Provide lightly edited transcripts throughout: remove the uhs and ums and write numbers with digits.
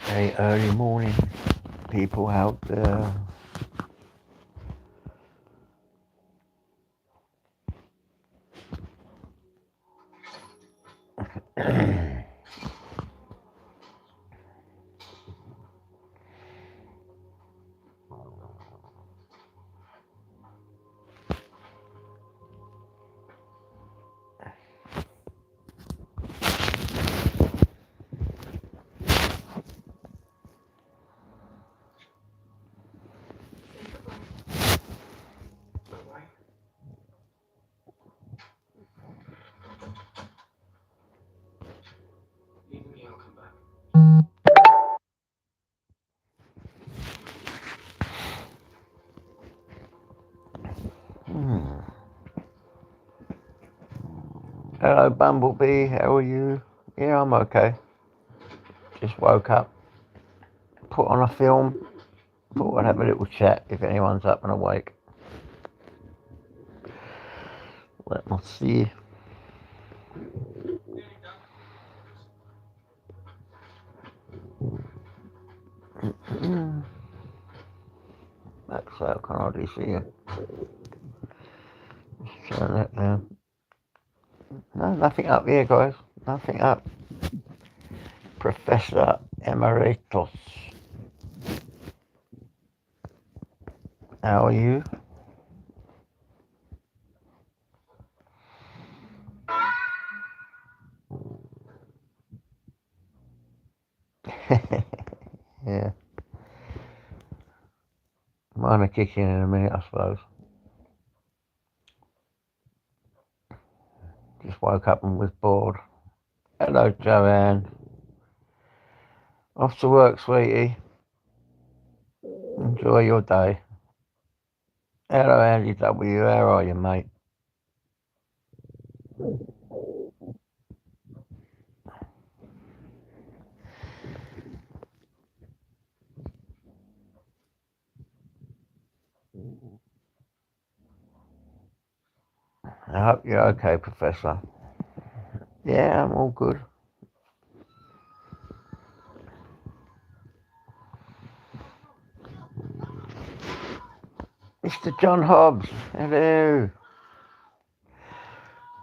Hey, early morning people out there. Hello, Bumblebee. How are you? Yeah, I'm okay. Just woke up, put on a film, thought I'd have a little chat if anyone's up and awake. Let me see. That's so I can hardly see you. Just turn that down. No, nothing up here, guys. Nothing up. Professor Emeritus. How are you? Yeah. Mine will kick in a minute, I suppose. Just woke up and was bored. Hello, Joanne. Off to work, sweetie. Enjoy your day. Hello, Andy W. How are you, mate? I hope you're okay, Professor. Yeah, I'm all good. Mr. John Hobbs, hello.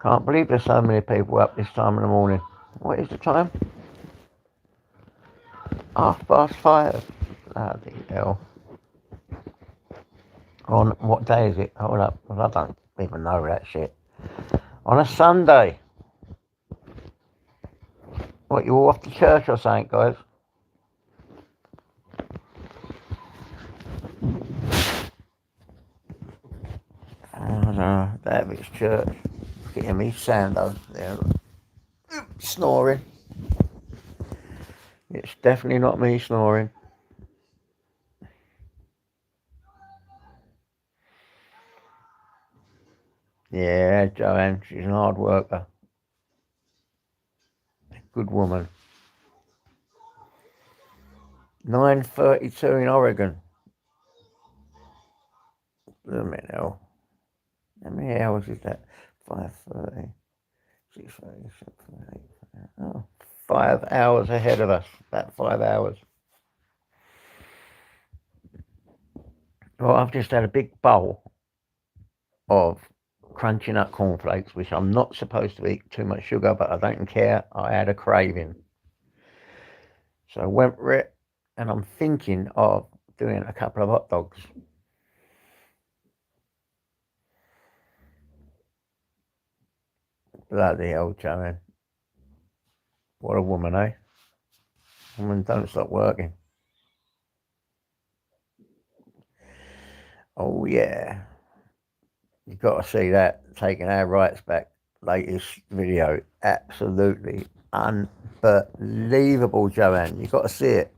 Can't believe there's so many people up this time in the morning. What is the time? 5:30. Bloody hell. On what day is it? Hold up, I don't even know that shit. On a Sunday. What, you all off to church or something, guys? I don't know. That it's church. Getting me sound over there. Snoring. It's definitely not me snoring. Yeah, Joanne, she's an hard worker. Good woman. 9:32 in Oregon. Blooming hell. How many hours is that? 5:30, 6:30, 7:30. Oh, 5 hours ahead of us. About 5 hours. Well, I've just had a big bowl of crunchy nut cornflakes, which I'm not supposed to eat too much sugar, but I don't care. I had a craving. So I went for it, and I'm thinking of doing a couple of hot dogs. Bloody hell, Joanne. What a woman, eh? Women don't stop working. Oh, yeah. You've got to see that. Taking our rights back. Latest video. Absolutely unbelievable, Joanne. You've got to see it.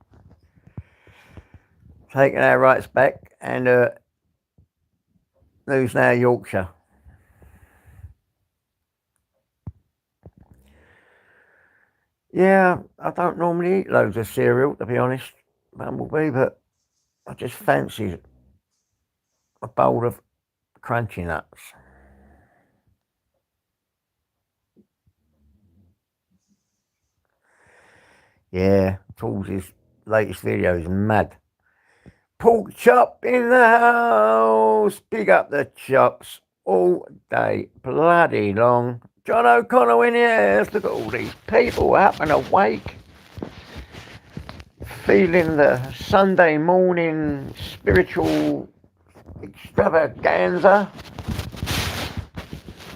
Taking our rights back and News Now Yorkshire. Yeah, I don't normally eat loads of cereal, to be honest, Bumblebee, but I just fancy a bowl of crunchy nuts. Yeah, Tools is latest video is mad. Pork chop in the house. Big up the chops all day bloody long. John O'Connell in the house. Look at all these people up and awake. Feeling the Sunday morning spiritual extravaganza.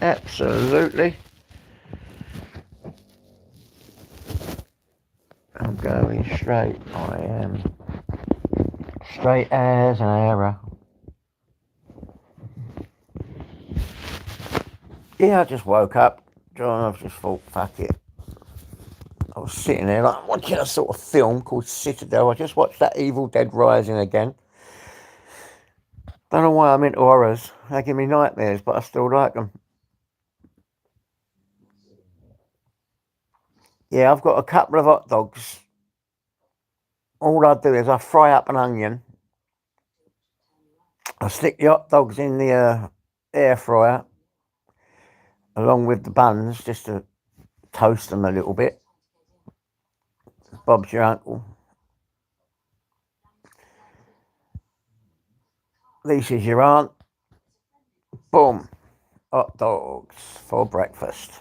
Absolutely. I'm going straight. I am straight as an arrow. Yeah, I just woke up. John, I just thought, fuck it. I was sitting there like watching a sort of film called Citadel. I just watched that Evil Dead Rising again. Don't know why I'm into horrors. They give me nightmares, but I still like them. Yeah, I've got a couple of hot dogs. All I do is I fry up an onion. I stick the hot dogs in the air fryer along with the buns just to toast them a little bit. Bob's your uncle. Lisa's your aunt. Boom. Hot dogs for breakfast.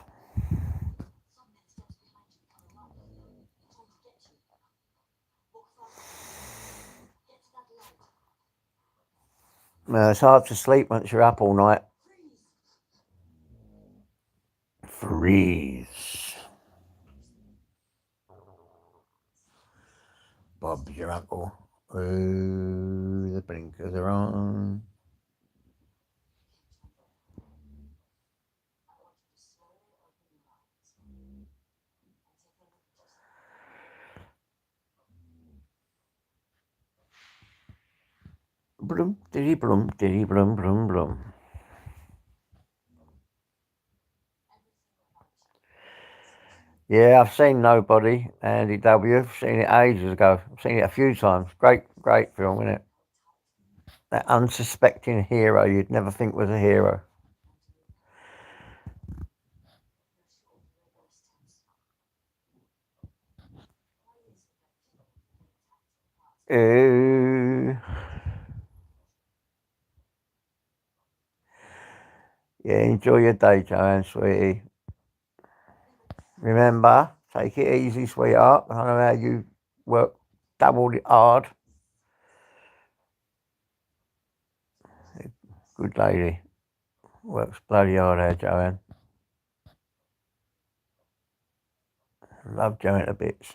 It's hard to sleep once you're up all night. Freeze. Bob's your uncle. Ooh, the blinkers are on. Bloom, diddy bloom, diddy bloom, bloom, bloom. Yeah, I've seen Nobody, Andy W. I've seen it ages ago. I've seen it a few times. Great, great film, isn't it? That unsuspecting hero you'd never think was a hero. Ooh. Yeah, enjoy your day, Joanne, sweetie. Remember, take it easy, sweetheart. I know how you work double hard. Good lady. Works bloody hard there, Joanne. Love Joanne to bits.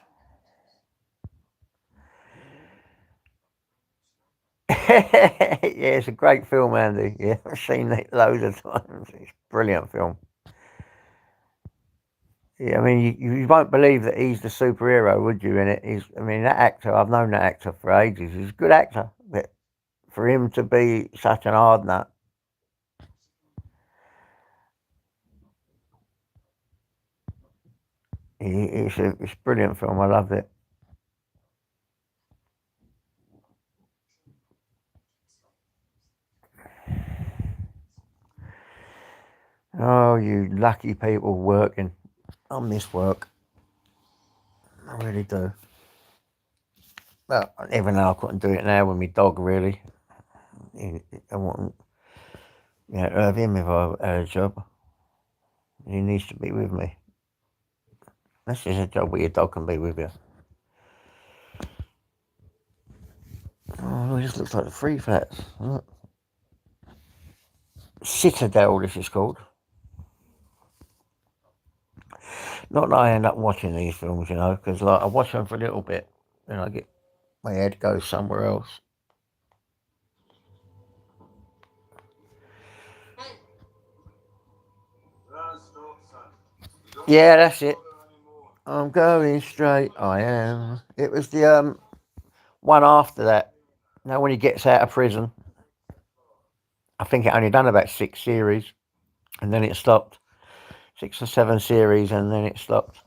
Yeah, it's a great film, Andy. Yeah, I've seen it loads of times. It's a brilliant film. Yeah, I mean, you won't believe that he's the superhero, would you? In it, I mean, that actor. I've known that actor for ages. He's a good actor, but for him to be such an hard nut, it's a brilliant film. I loved it. Oh, you lucky people working. I miss work. I really do. Well, even though I couldn't do it now with my dog, really. I wouldn't, have him if I had a job. He needs to be with me. That's just a job where your dog can be with you. Oh, it just looks like the free flats. Look. Citadel, this is called. Not that I end up watching these films, because like I watch them for a little bit, and I get my head goes somewhere else. Yeah, that's it. I'm going straight. I am. It was the one after that. Now when he gets out of prison, I think it only done about 6 series, and then it stopped. 6 or 7 series, and then it stopped.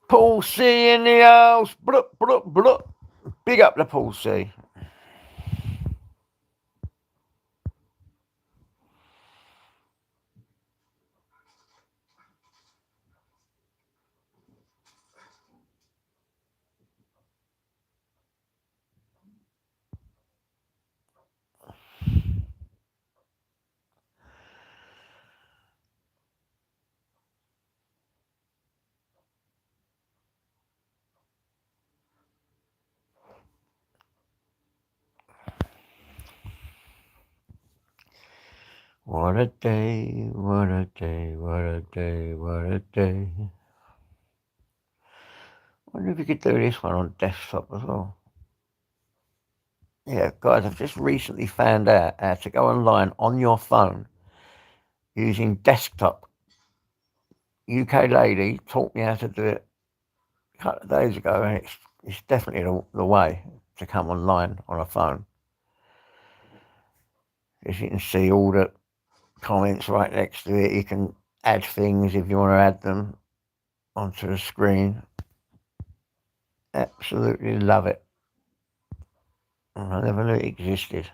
Paul C in the house. Blup, blup, blup. Big up the Paul C. What a day, what a day, what a day, what a day. Wonder if you could do this one on desktop as well. Yeah, guys, I've just recently found out how to go online on your phone using desktop. UK lady taught me how to do it a couple of days ago, and it's definitely the way to come online on a phone. As you can see all the comments right next to it, you can add things if you want to add them onto the screen. Absolutely love it. I never knew it existed.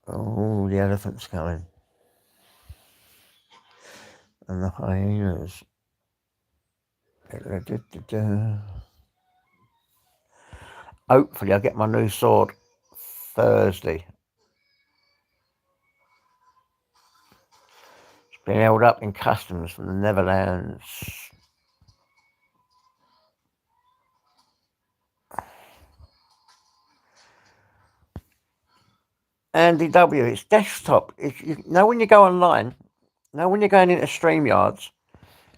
Oh, the elephant's coming. And the hyenas. Hopefully I'll get my new sword Thursday. It's been held up in customs from the Netherlands. Andy W, it's desktop. When you go online, when you're going into StreamYards,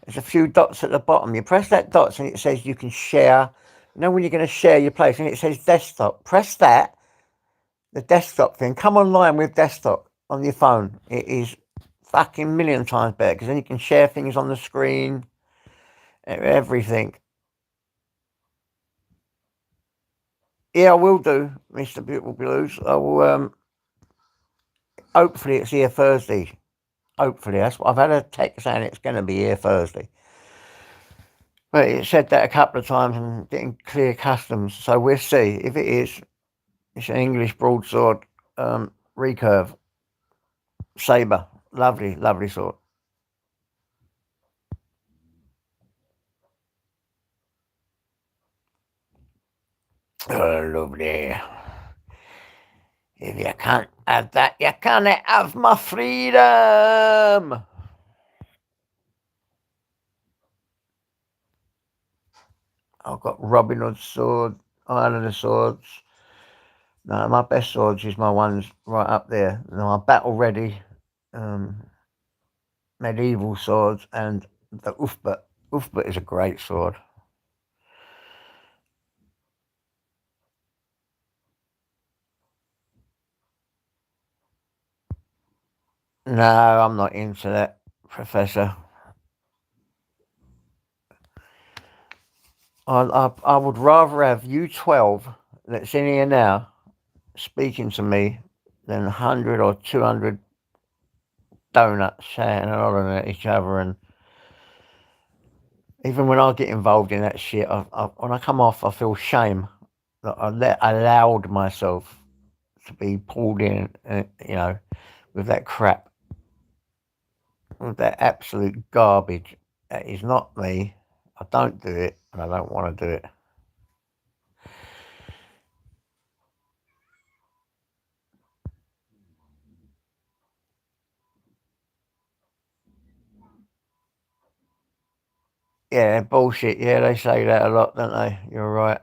there's a few dots at the bottom. You press that dots and it says you can share. When you're going to share your place and it says desktop, press that, the desktop thing. Come online with desktop on your phone. It is fucking million times better because then you can share things on the screen, everything. Yeah, I will do, Mr. Beautiful Blues. I will. Hopefully, it's here Thursday. Hopefully, that's what I've had a text saying it's going to be here Thursday. But it said that a couple of times and didn't clear customs, so we'll see. If it is, it's an English broadsword recurve saber. Lovely, lovely sword. Oh, lovely. If you can't have that, you can't have my freedom. I've got Robin Hood sword, Islander swords. No, my best swords is my ones right up there. My battle ready, medieval swords, and the Ufbert. Ufbert is a great sword. No, I'm not into that, Professor. I would rather have you 12 that's in here now speaking to me than 100 or 200 donuts shouting and hollering at each other. And even when I get involved in that shit, when I come off, I feel shame that I allowed myself to be pulled in, with that crap, with that absolute garbage. That is not me. I don't do it, and I don't want to do it. Yeah, bullshit. Yeah, they say that a lot, don't they? You're right.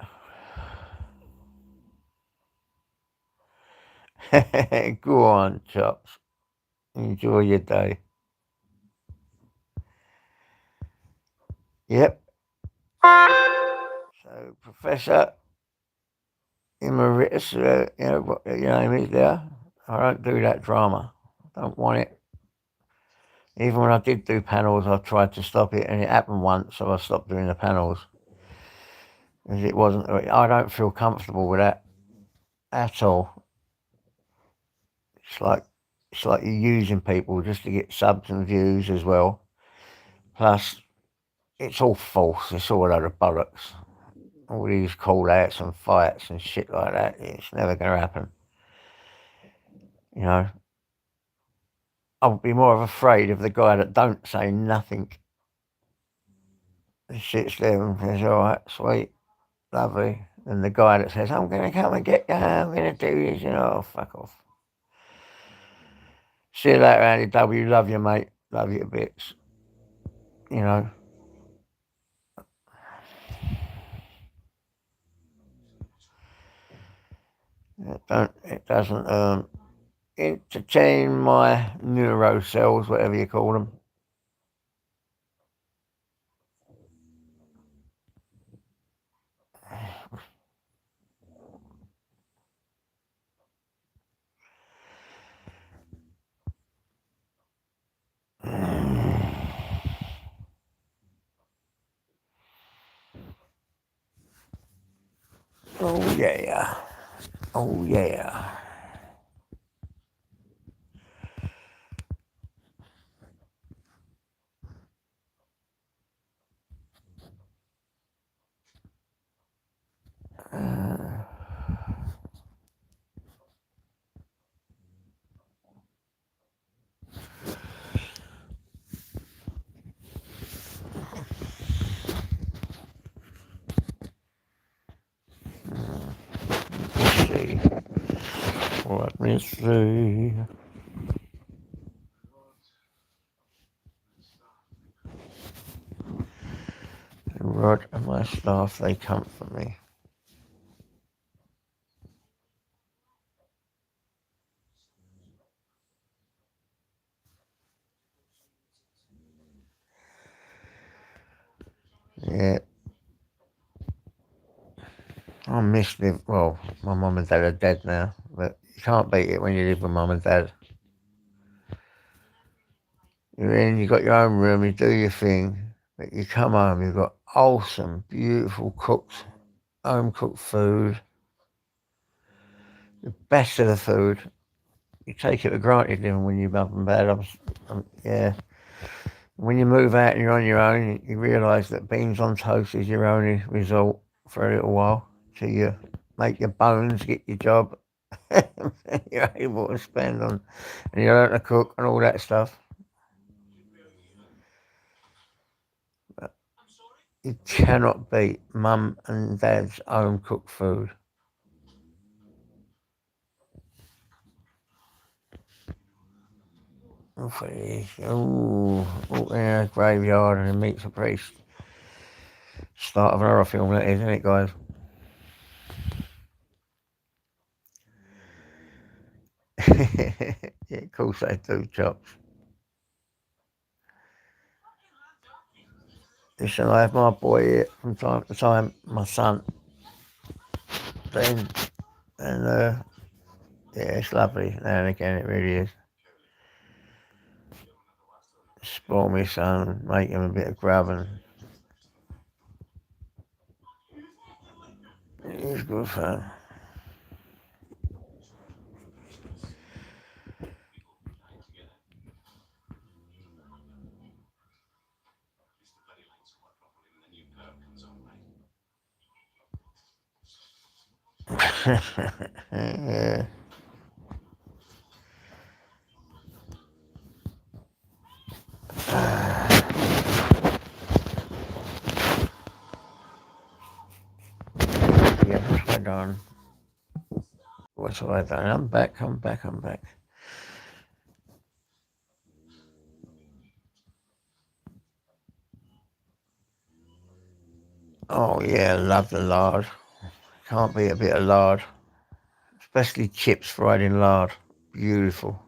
Go on, Chops. Enjoy your day. Yep. So, Professor Emeritus, what your name is there. I don't do that drama. I don't want it. Even when I did do panels, I tried to stop it, and it happened once, so I stopped doing the panels. Because it wasn't. I don't feel comfortable with that at all. It's like you're using people just to get subs and views as well. Plus, it's all false. It's all a load of bollocks. All these call outs and fights and shit like that. It's never going to happen. You know, I would be more afraid of the guy that don't say nothing. He sits there and says, all right, sweet, lovely. And the guy that says, I'm going to come and get you, I'm going to do this, oh, fuck off. See you later, Andy W. Love you, mate. Love you to bits. You know. It doesn't, entertain my neuro cells, whatever you call them. Oh yeah. Oh yeah. Let's see. Let me see. Rod and my staff, they comfort me. Yeah. I miss live. Well, my mum and dad are dead now, but you can't beat it when you live with mum and dad. You're in, you got your own room, you do your thing, but you come home, you've got wholesome, beautiful cooked, home cooked food, the best of the food. You take it for granted living when you're mum and dad. Yeah. When you move out and you're on your own, you realise that beans on toast is your only resort for a little while till you make your bones, get your job, you're able to spend on, and you learn to cook and all that stuff. But you cannot beat mum and dad's home cooked food. Oh, yeah, graveyard and meets a priest. Start of an horror film, that is, isn't it, guys? Yeah, of course they do, chops. Listen, I have my boy here from time to time, my son, Ben, and yeah, it's lovely now and again, it really is. Spoil my son, make him a bit of grub, and it's good fun. Yeah. Yeah, what's I done? What's I done? I'm back, I'm back, I'm back. Oh yeah, love the lard. Can't beat a bit of lard. Especially chips fried in lard. Beautiful.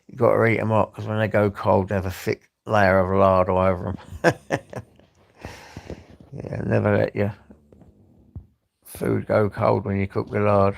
You got to eat them up because when they go cold, they have a thick layer of lard all over them. Yeah, never let your food go cold when you cook the lard.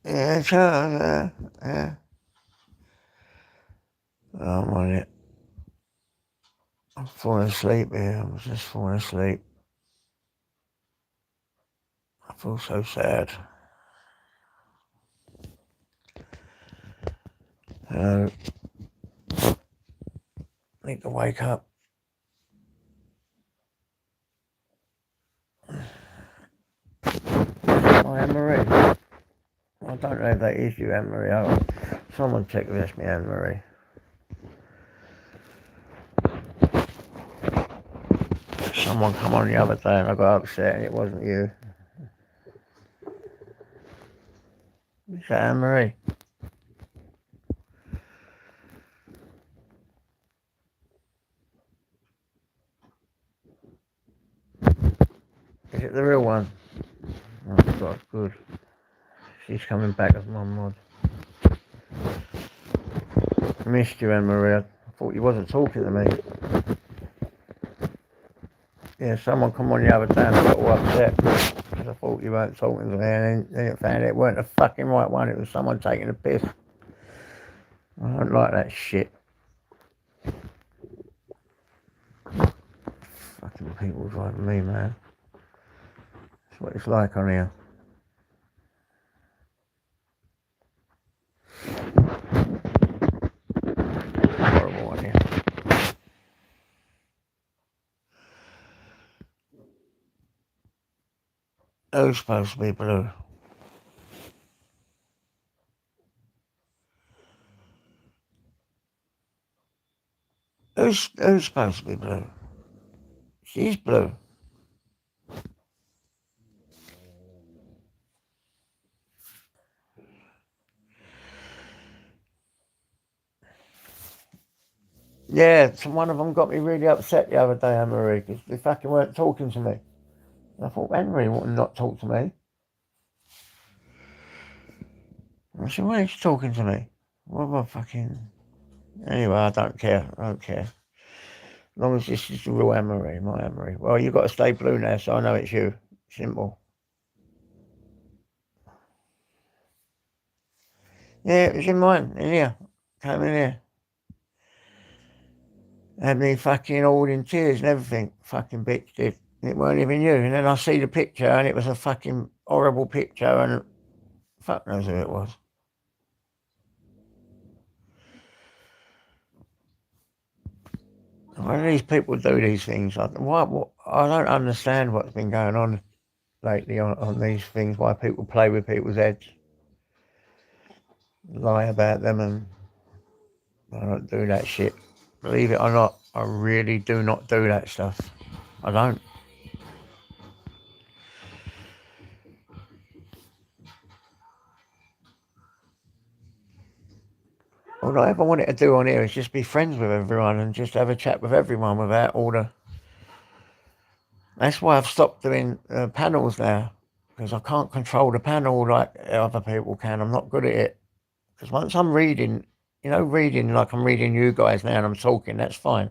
Yeah, sure, yeah. I'm on it. I'm falling asleep here. I'm just falling asleep. I feel so sad. I need to wake up. Oh, Anne-Marie. I don't know if that is you, Anne-Marie. Oh, someone check if that's me, Anne-Marie. Someone come on the other day and I got upset and it wasn't you. Is that Anne-Marie? Is it the real one? Oh God, good. She's coming back as my mod. Missed you, Anne-Marie. I thought you wasn't talking to me. Yeah, someone come on the other day and I got all upset because I thought you weren't talking to me, and then it found it weren't the fucking right one. It was someone taking a piss. I don't like that shit. Fucking people driving me, man. That's what it's like on here. Horrible on here. Who's supposed to be blue? Who's supposed to be blue? She's blue. Yeah, so one of them got me really upset the other day, Anne-Marie, because they fucking weren't talking to me. And I thought, Anne-Marie wouldn't not talk to me. I said, why ain't she talking to me? What am I fucking... Anyway, I don't care. As long as this is the real Anne-Marie, my Anne-Marie. Well, you've got to stay blue now, so I know it's you. Simple. Yeah, it was in mine, in here. Came in here. Had me fucking all in tears and everything. Fucking bitch did. It weren't even you. And then I see the picture and it was a fucking horrible picture and fuck knows who it was. Why do these people do these things? I don't understand what's been going on lately on these things, why people play with people's heads, lie about them, and I don't do that shit. Believe it or not, I really do not do that stuff. I don't. All I ever wanted to do on here is just be friends with everyone and just have a chat with everyone without all the... That's why I've stopped doing panels now, because I can't control the panel like other people can. I'm not good at it. Because once I'm reading, reading like I'm reading you guys now and I'm talking, that's fine.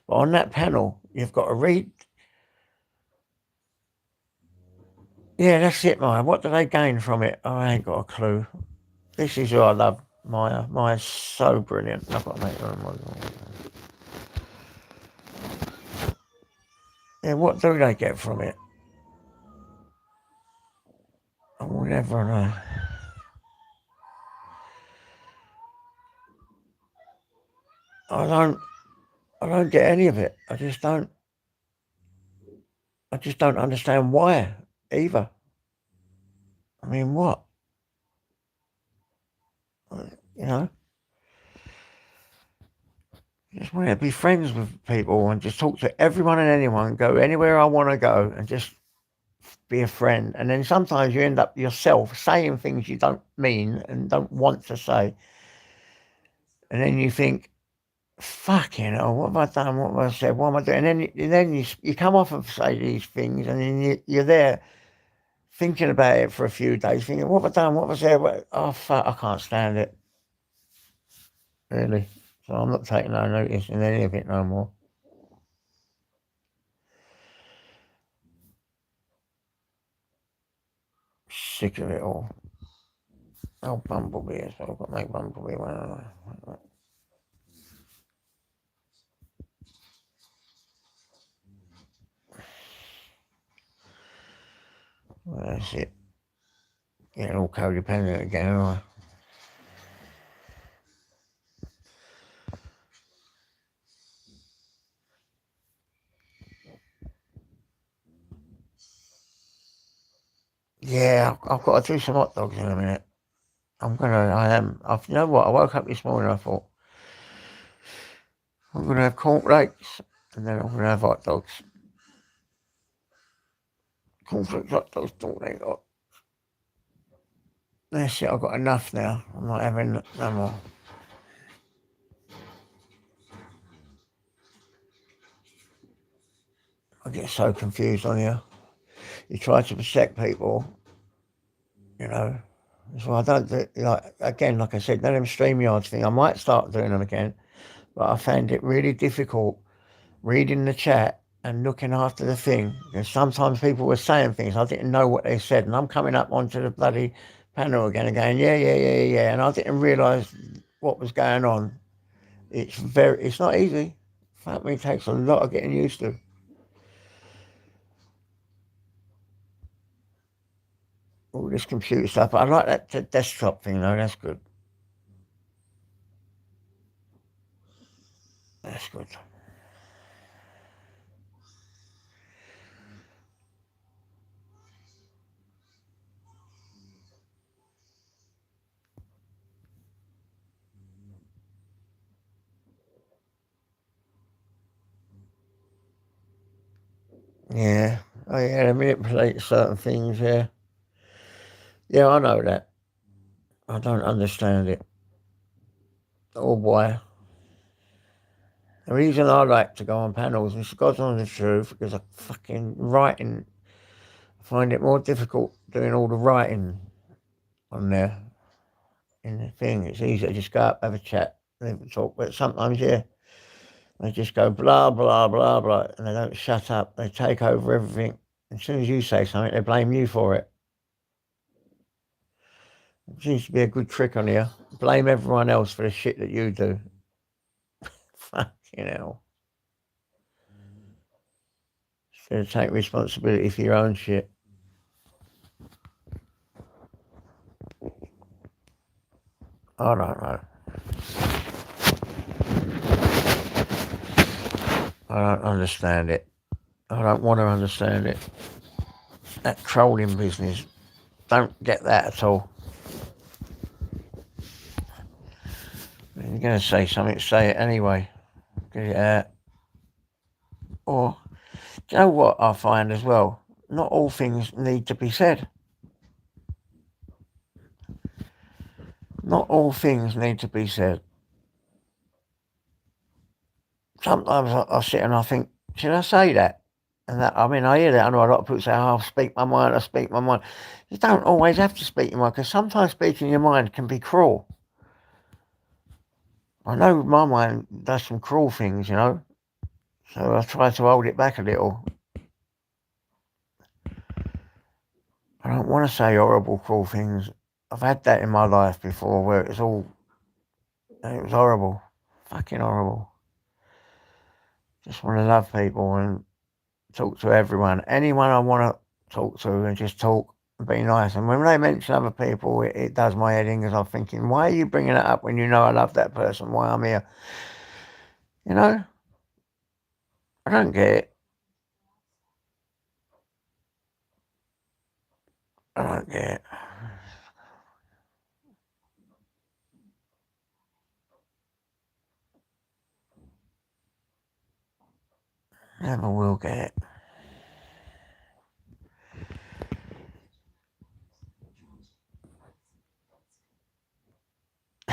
But on that panel, you've got to read. Yeah, that's it, Maya. What do they gain from it? I ain't got a clue. This is who I love, Maya. Maya's so brilliant. I've got to make her a model. Yeah, what do they get from it? I will never know. I don't get any of it. I just don't understand why either. I mean, what? You know? I just want to be friends with people and just talk to everyone and anyone, go anywhere I want to go and just be a friend. And then sometimes you end up yourself saying things you don't mean and don't want to say. And then you think, fucking hell, what have I done? What have I said? What am I doing? And then you come off of say these things and then you're there thinking about it for a few days, thinking, what have I done? What have I said? Oh, fuck, I can't stand it. Really. So I'm not taking no notice in any of it no more. Sick of it all. Oh, Bumblebee, so I've got to make Bumblebee one. Well, that's it. Getting all codependent again, aren't I? Yeah, I've got to do some hot dogs in a minute. You know what, I woke up this morning, I thought, I'm going to have cornflakes and then I'm going to have hot dogs. cornflakes hot dogs, don't they got? That's it, I've got enough now. I'm not having no more. I get so confused on here. You try to protect people, you know. So I don't do, like, again, like I said, none of them StreamYards thing. I might start doing them again, but I found it really difficult reading the chat and looking after the thing. Because sometimes people were saying things, I didn't know what they said, and I'm coming up onto the bloody panel again and going, yeah, and I didn't realise what was going on. It's not easy. Fuck me, it takes a lot of getting used to. All this computer stuff. But I like that desktop thing though, that's good. That's good. Yeah. Oh yeah, they manipulate certain things, yeah. Yeah, I know that. I don't understand it. Oh boy. The reason I like to go on panels is God's honest truth, because I fucking writing, I find it more difficult doing all the writing on there in the thing. It's easier to just go up, have a chat, and talk. But sometimes, yeah, they just go blah, blah, blah, blah, and they don't shut up. They take over everything. As soon as you say something, they blame you for it. It seems to be a good trick on here. Blame everyone else for the shit that you do. Fucking hell. Instead of take responsibility for your own shit. I don't know. I don't understand it. I don't want to understand it. That trolling business, don't get that at all. If you're going to say something, say it anyway. Get it out. Or, do you know what I find as well? Not all things need to be said. Not all things need to be said. Sometimes I sit and I think, should I say that? And that, I mean, I hear that. I know a lot of people say, oh, I speak my mind, I speak my mind. You don't always have to speak your mind, because sometimes speaking your mind can be cruel. I know my mind does some cruel things, you know, so I try to hold it back a little. I don't want to say horrible, cruel things. I've had that in my life before where it was horrible. Fucking horrible. Just want to love people and talk to everyone. Anyone I want to talk to and just talk and be nice. And when they mention other people, it does my head in, because I'm thinking, why are you bringing it up when you know I love that person? Why I'm here? You know? I don't get it. I don't get it. Never will get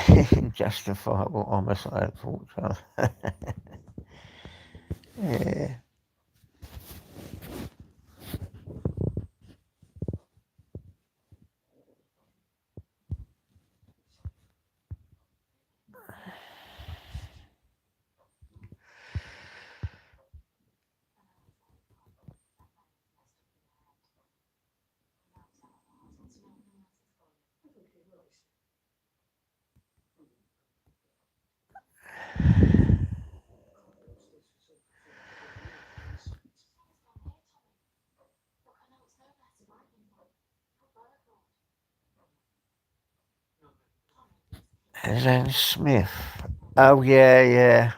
it. Justifiable homicide torture. Yeah. Zen Smith. Oh yeah.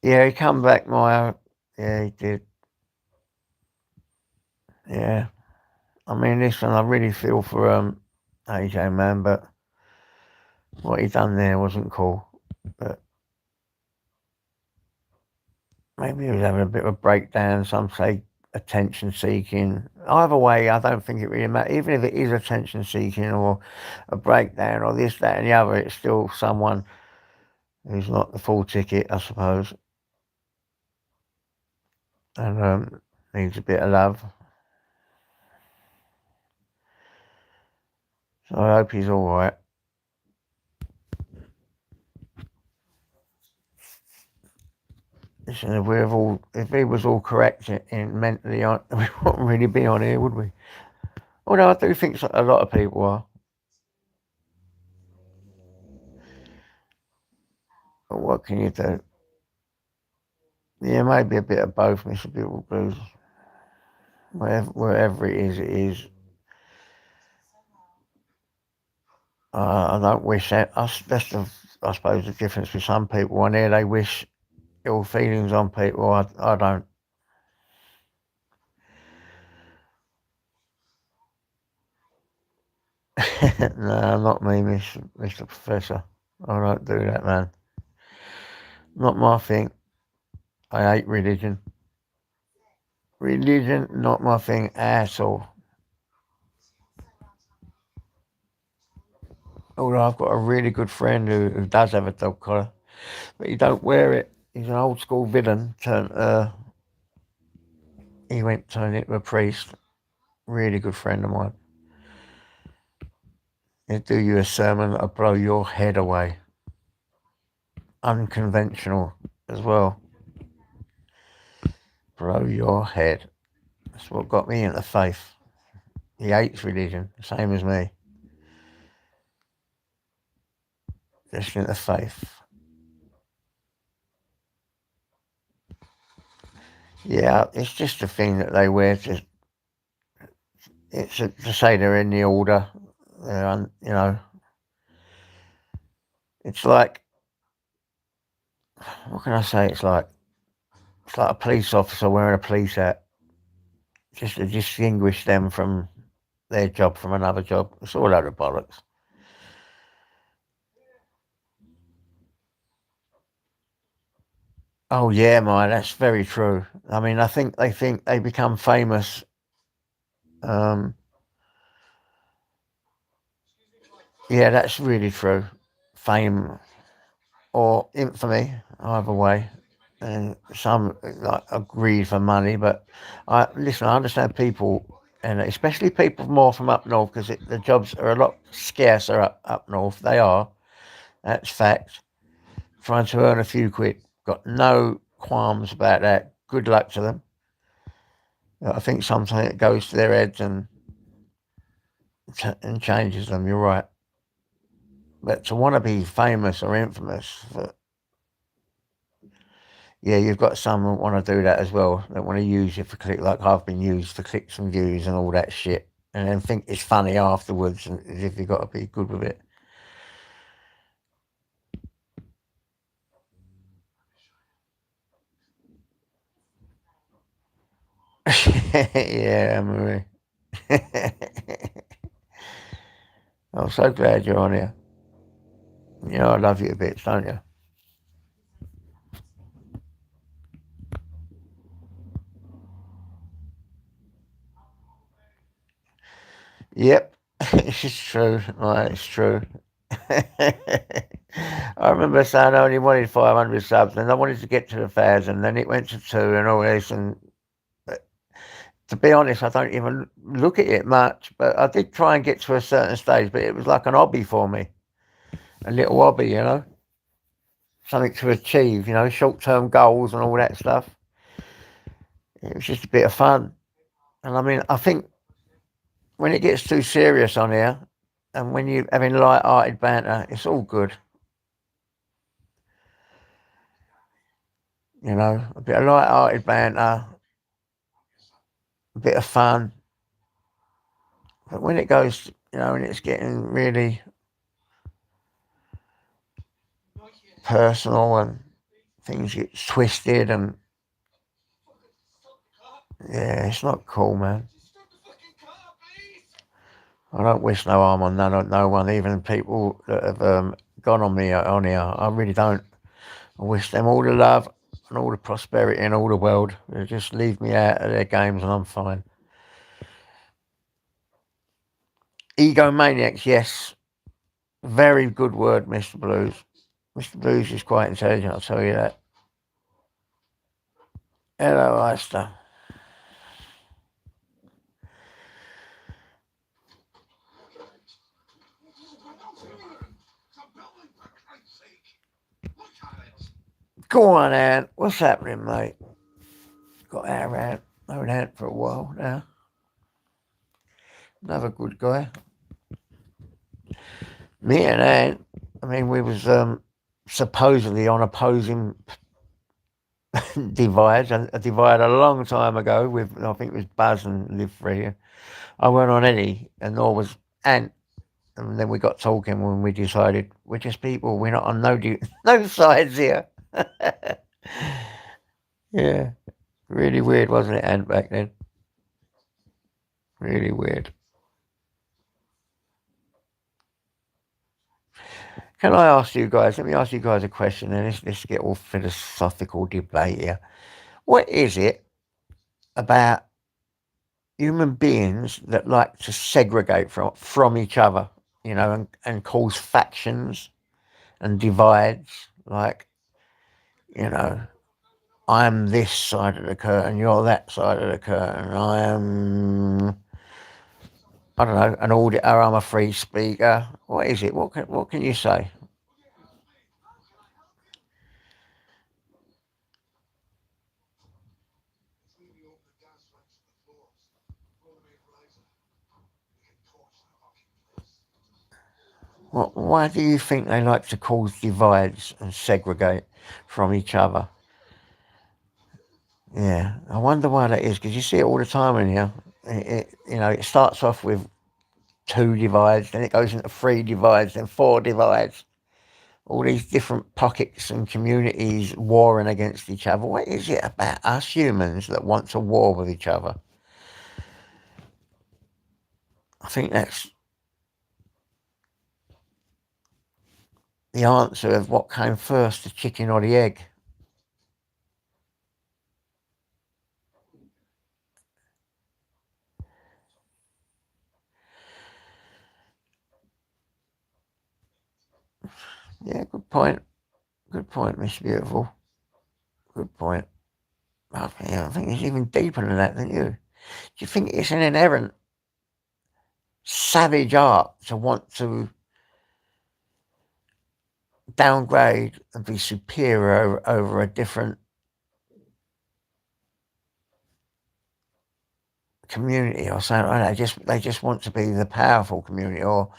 Yeah, he come back, Maya. Yeah, he did. Yeah. I mean, listen, I really feel for AJ, man, but what he done there wasn't cool. But Maybe he was having a bit of a breakdown. Some say attention seeking. Either way, I don't think it really matters. Even if it is attention seeking or a breakdown or this, that, and the other, it's still someone who's not the full ticket, I suppose, and needs a bit of love. So I hope he's all right. Listen, if he was all correct in mentally, we wouldn't really be on here, would we? Although I do think a lot of people are. But what can you do? Yeah, maybe a bit of both, Mr. Beautiful Blues. Wherever it is. I don't wish that. That's I suppose the difference with some people on here. They wish ill feelings on people. I don't. No, not me, Mr. Professor. I don't do that, man. Not my thing. I hate religion. Religion, not my thing at all. Although I've got a really good friend who does have a dog collar, but he don't wear it. He's an old school villain. He went turned into a priest. Really good friend of mine. He'll do you a sermon that'll blow your head away. Unconventional as well. Blow your head. That's what got me into faith. He hates religion, same as me. Just into faith. Yeah, it's just a thing that they wear to say they're in the order. It's like, what can I say? It's like a police officer wearing a police hat, just to distinguish them from their job from another job. It's all out of bollocks. Oh yeah, that's very true. I mean, I think they become famous. Um, yeah, that's really true. Fame or infamy, either way. And some like agreed for money, but I understand people, and especially people more from up north, because the jobs are a lot scarcer up north. They are. That's fact. Trying to earn a few quid, got no qualms about that. Good luck to them. I think sometimes it goes to their heads and changes them. You're right. But to want to be famous or infamous, yeah, you've got some that want to do that as well. That want to use you for click, like I've been used for clicks and views and all that shit, and then think it's funny afterwards, and as if you've got to be good with it. Yeah, Marie. I'm so glad you're on here. You know I love you a bit, don't you? Yep, it's true. Right, it's true. I remember saying I only wanted 500 subs, and I wanted to get to 1,000. Then it went to 2, and all this. And to be honest, I don't even look at it much. But I did try and get to a certain stage. But it was like an hobby for me, a little hobby, something to achieve. Short-term goals and all that stuff. It was just a bit of fun. And I mean, I think when it gets too serious on here, and when you're having light-hearted banter, it's all good. A bit of light-hearted banter, a bit of fun. But when it goes, when it's getting really personal and things get twisted, and yeah, it's not cool, man. I don't wish no harm on no one, even people that have gone on me on here. I really don't. I wish them all the love. and all the prosperity in all the world. They just leave me out of their games and I'm fine. Egomaniacs, yes. Very good word, Mr. Blues. Mr. Blues is quite intelligent, I'll tell you that. Hello, Esther. Go on, Ant. What's happening, mate? Got our Ant. Known Ant for a while now. Another good guy. Me and Ant, I mean, we was supposedly on opposing divides. A divide a long time ago with, I think it was Buzz and Live Free. I weren't on any, and nor was Ant. And then we got talking when we decided we're just people. We're not on no sides here. Yeah, really weird, wasn't it, Ant, back then? Really weird. Can I ask you guys? Let me ask you guys a question, and let's get all philosophical debate here. What is it about human beings that like to segregate from each other? You know, and cause factions and divides. Like, you know, I'm this side of the curtain, you're that side of the curtain. I am, I don't know, an auditor. I'm a free speaker. What is it? What can you say? Why do you think they like to cause divides and segregate from each other? Yeah, I wonder why that is, because you see it all the time in here. It starts off with 2 divides, then it goes into 3 divides, then 4 divides. All these different pockets and communities warring against each other. What is it about us humans that want to war with each other? I think that's the answer of what came first, the chicken or the egg. Yeah, good point. Good point, Miss Beautiful. Good point. I think it's even deeper than that, don't you? Do you think it's an inherent savage art to want to downgrade and be superior over a different community or something like that? They just want to be the powerful community, or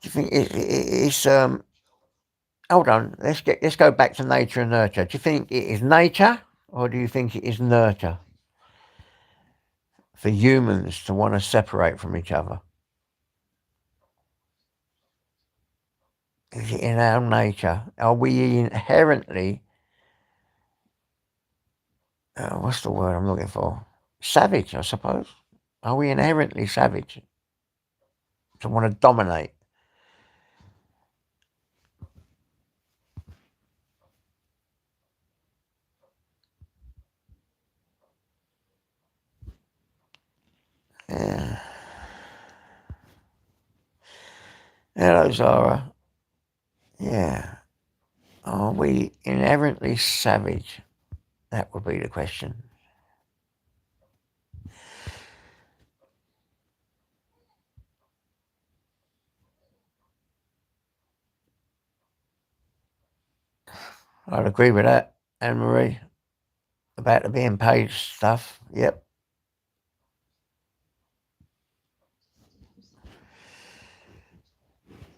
do you think it's hold on, let's go back to nature and nurture. Do you think it is nature or do you think it is nurture for humans to want to separate from each other? Is it in our nature? Are we inherently, what's the word I'm looking for? Savage, I suppose. Are we inherently savage to want to dominate? Yeah. Hello, Zara. Yeah. Are we inherently savage? That would be the question. I'd agree with that, Anne Marie, about the being paid stuff. Yep.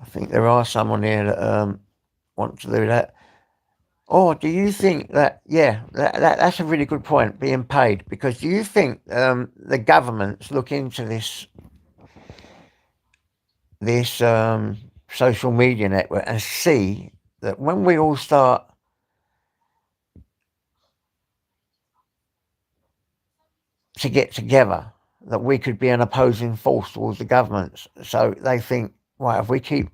I think there are some on here that want to do that. Or do you think that, yeah, that's a really good point, being paid, because do you think the governments look into this social media network and see that when we all start to get together, that we could be an opposing force towards the governments? So they think, right, if we keep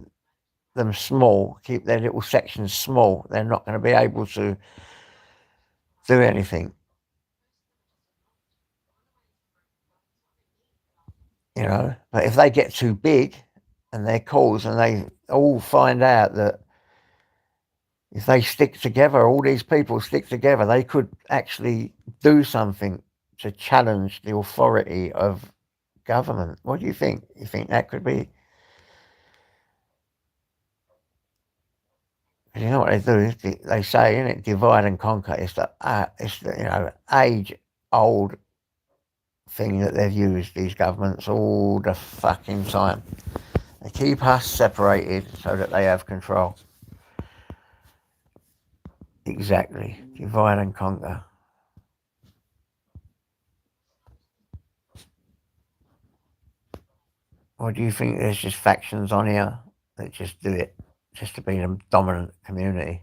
them small, keep their little sections small, they're not going to be able to do anything. But if they get too big and their cause, and they all find out that if they stick together, all these people stick together, they could actually do something to challenge the authority of government. What do you think? You think that could be? You know what they do? They say, in it, divide and conquer. It's the age old thing that they've used, these governments, all the fucking time. They keep us separated so that they have control. Exactly. Divide and conquer. Or do you think there's just factions on here that just do it just to be the dominant community?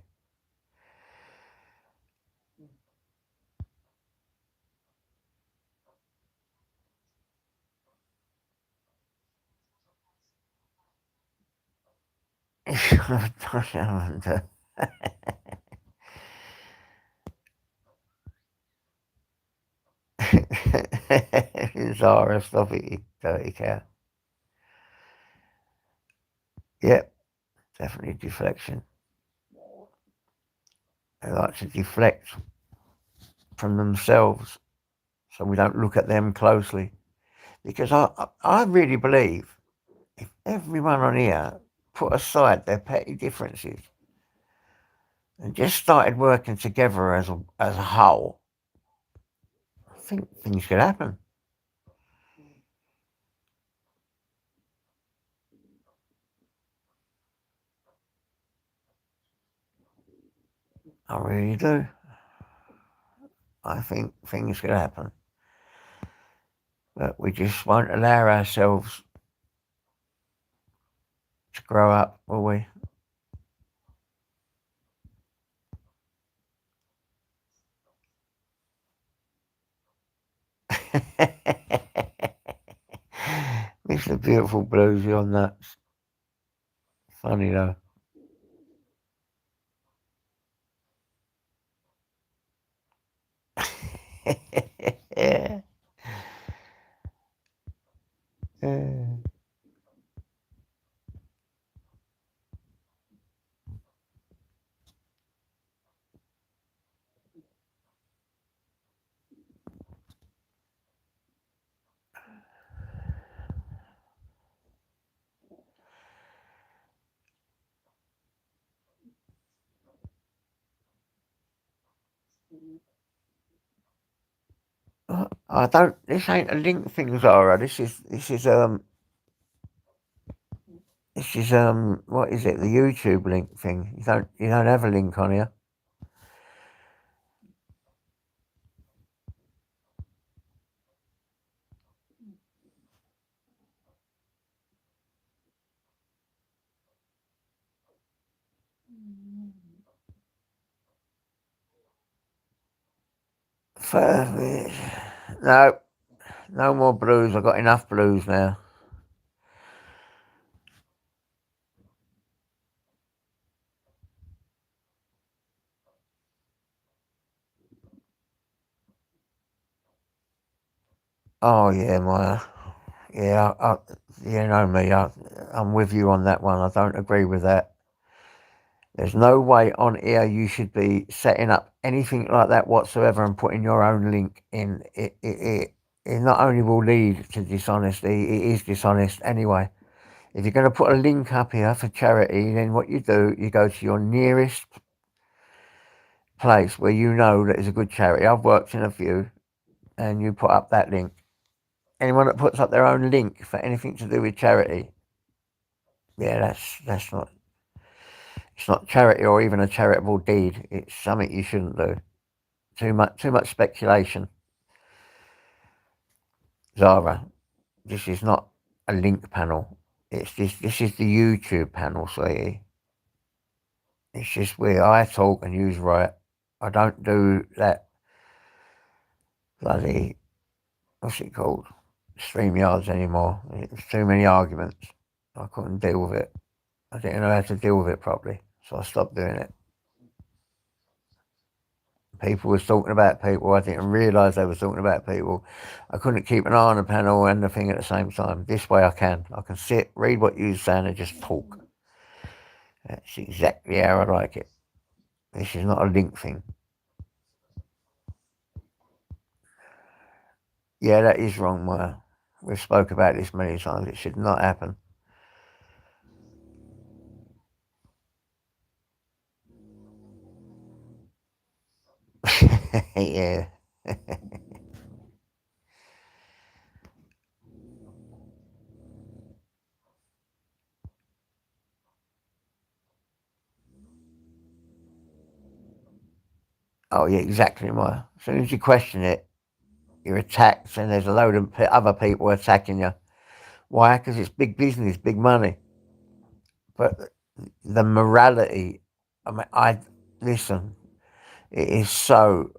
Zara, stop it, you dirty cat. Yep, definitely deflection. They like to deflect from themselves so we don't look at them closely. Because I really believe if everyone on here put aside their petty differences and just started working together as a whole, I think things could happen. I really do. I think things could happen. But we just won't allow ourselves to grow up, will we? Mr. Beautiful Blues, you're nuts. Funny though. Yeah. I don't. This ain't a link thing, Zara. This is what is it? The YouTube link thing. You don't have a link on here. No, no more blues. I've got enough blues now. Oh yeah, you know me. I'm with you on that one. I don't agree with that. There's no way on here you should be setting up anything like that whatsoever and putting your own link in. It not only will lead to dishonesty, it is dishonest anyway. If you're going to put a link up here for charity, then what you do, you go to your nearest place where you know that is a good charity. I've worked in a few, and you put up that link. Anyone that puts up their own link for anything to do with charity, yeah, that's not. It's not charity or even a charitable deed. It's something you shouldn't do. Too much speculation. Zara, this is not a link panel. This is the YouTube panel, sweetie. It's just where I talk and use right. I don't do that bloody, what's it called? StreamYards anymore. It's too many arguments. I couldn't deal with it. I didn't know how to deal with it properly, so I stopped doing it. People was talking about people. I didn't realise they were talking about people. I couldn't keep an eye on the panel and the thing at the same time. This way I can. I can sit, read what you're saying, and just talk. That's exactly how I like it. This is not a link thing. Yeah, that is wrong, Maya. We've spoke about this many times. It should not happen. Yeah. Oh, yeah, exactly, Maya. As soon as you question it, you're attacked, and there's a load of other people attacking you. Why? Because it's big business, big money. But the morality, I listen. It is so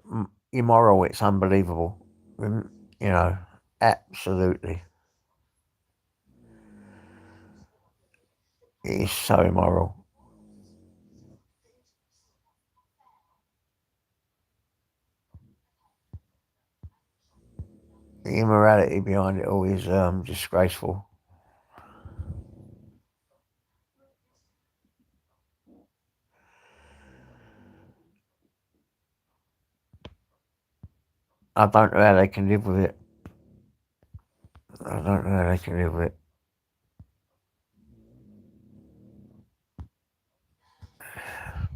immoral. It's unbelievable. You know, absolutely. It is so immoral. The immorality behind it all is disgraceful. I don't know how they can live with it. I don't know how they can live with it.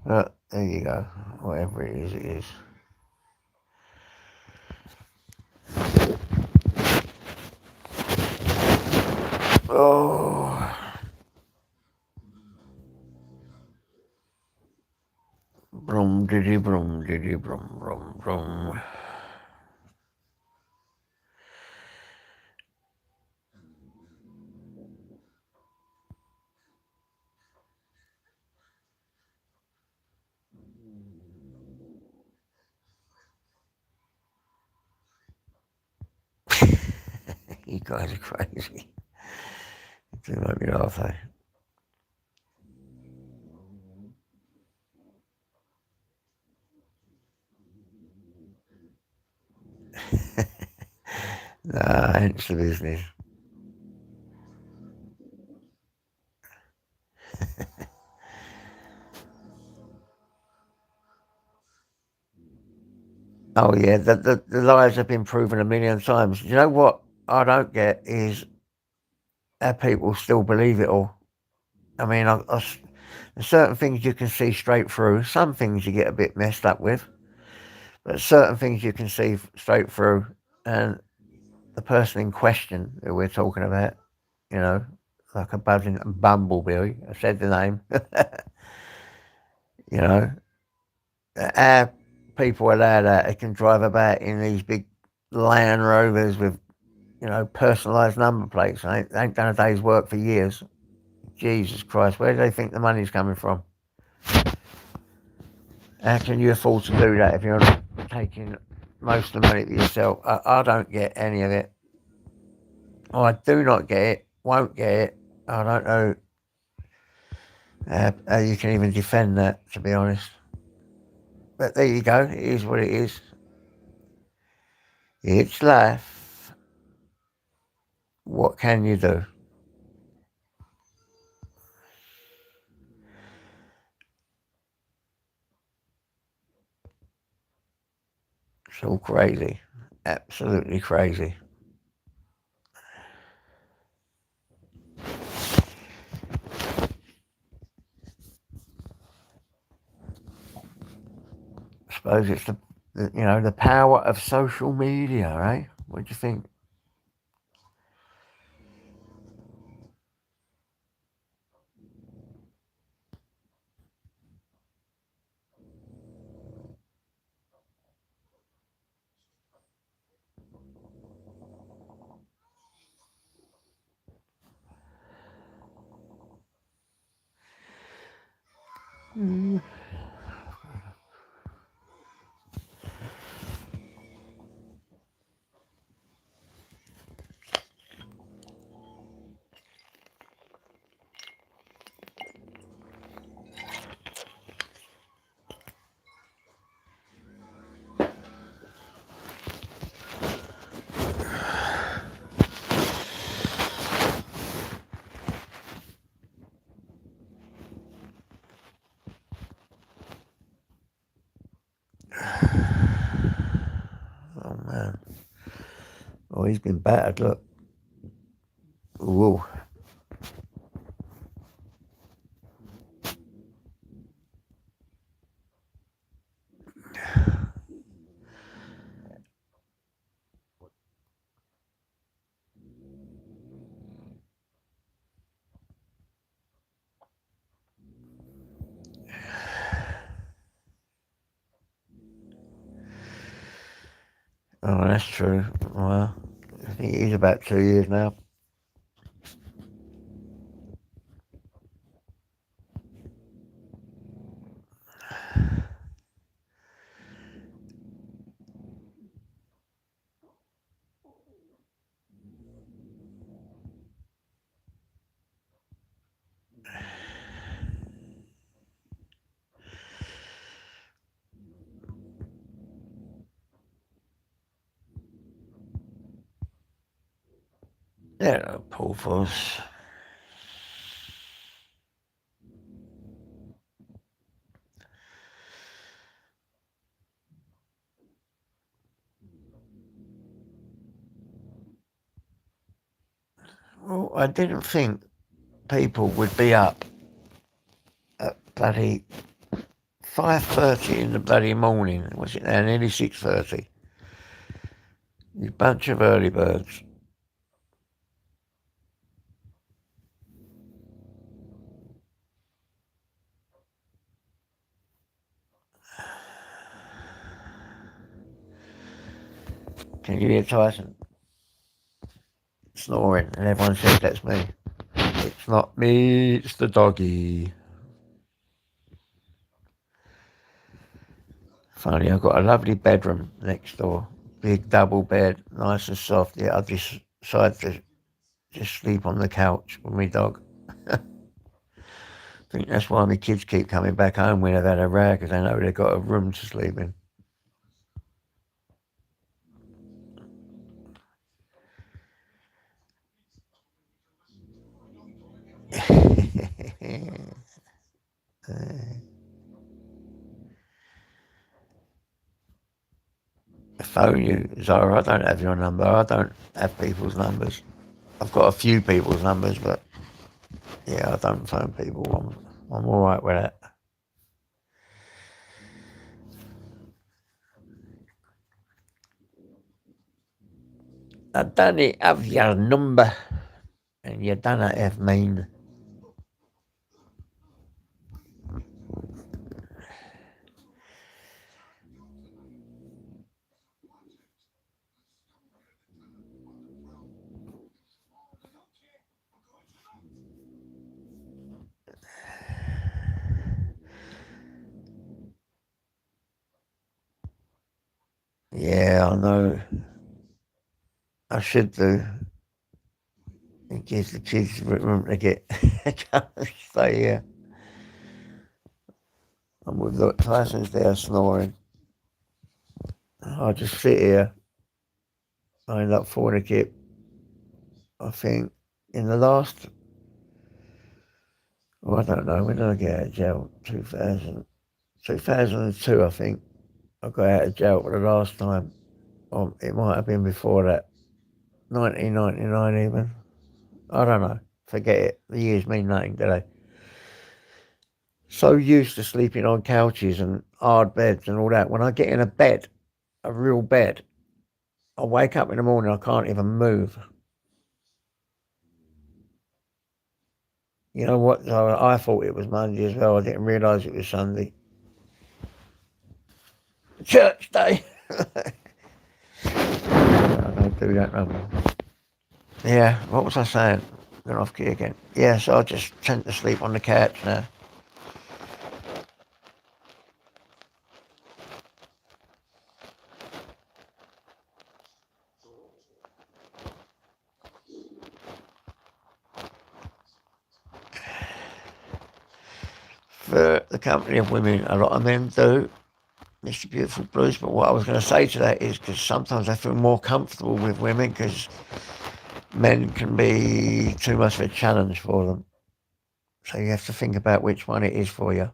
But there you go. Whatever it is, it is. Oh, brum diddy brum brum. You guys are crazy. You make me laugh, eh? Nah, hence the business. Oh yeah, the lies have been proven a million times. You know what I don't get is how people still believe it all. I mean, there's certain things you can see straight through. Some things you get a bit messed up with, but certain things you can see straight through. And the person in question that we're talking about, you know, like a buzzing bumblebee. I said the name. You know, our people allow that. They can drive about in these big Land Rovers with, you know, personalised number plates. They ain't done a day's work for years. Jesus Christ, where do they think the money's coming from? How can you afford to do that if you're not taking most of the money to yourself? I don't get any of it. I do not get it. Won't get it. I don't know how you can even defend that, to be honest. But there you go. It is what it is. It's life. What can you do? It's all crazy. Absolutely crazy. I suppose it's the power of social media, right? What do you think? Mm. Oh man. Oh, he's been battered, look. Whoa. Oh, that's true. Well, I think he's about 2 years now. Yeah, Paul Foss. Well, I didn't think people would be up at bloody 5:30 in the bloody morning. Was it now? Nearly 6:30. You bunch of early birds. Can you hear Tyson snoring? And everyone says that's me. It's not me, it's the doggy. Funny, I've got a lovely bedroom next door. Big double bed, nice and soft. Yeah, I just decided to just sleep on the couch with my dog. I think that's why my kids keep coming back home when they've had a rag, because they know they've got a room to sleep in. Phone you, Zara. I don't have your number. I don't have people's numbers. I've got a few people's numbers, but yeah, I don't phone people. I'm all right with that. I don't have your number, and you don't have mine. Yeah, I know. I should do. It gives the kids room to get stay here. And with the Tyson's there snoring. I just sit here. I end up falling asleep. I think in the last, I don't know, when did I get out of jail? 2002, I think. I got out of jail for the last time. It might have been before that. 1999 even. I don't know. Forget it. The years mean nothing, do they? So used to sleeping on couches and hard beds and all that. When I get in a bed, a real bed, I wake up in the morning, I can't even move. You know what? So I thought it was Monday as well. I didn't realise it was Sunday. Church day. I don't do that no more. Yeah, what was I saying? Going off key again. Yeah, so I just tend to sleep on the couch now. For the company of women, a lot of men do. Mr. Beautiful Blues, but what I was going to say to that is because sometimes I feel more comfortable with women because men can be too much of a challenge for them. So you have to think about which one it is for you.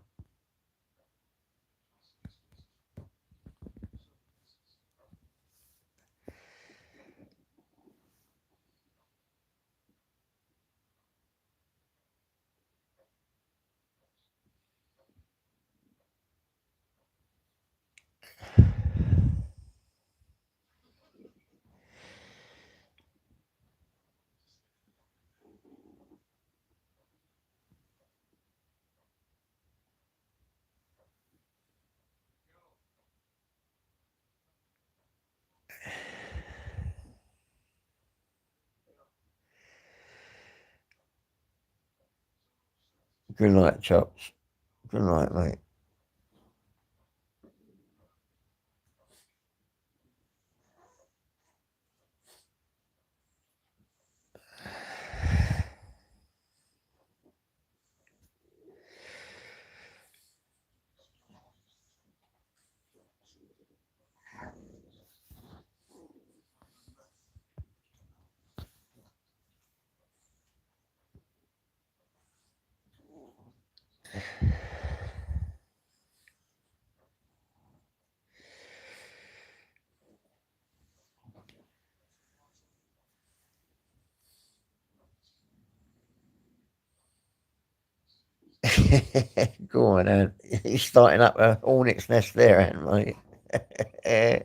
Good night, Chops. Good night, mate. Go on, Ant. He's starting up a hornet's nest there, Ant, mate. Yeah.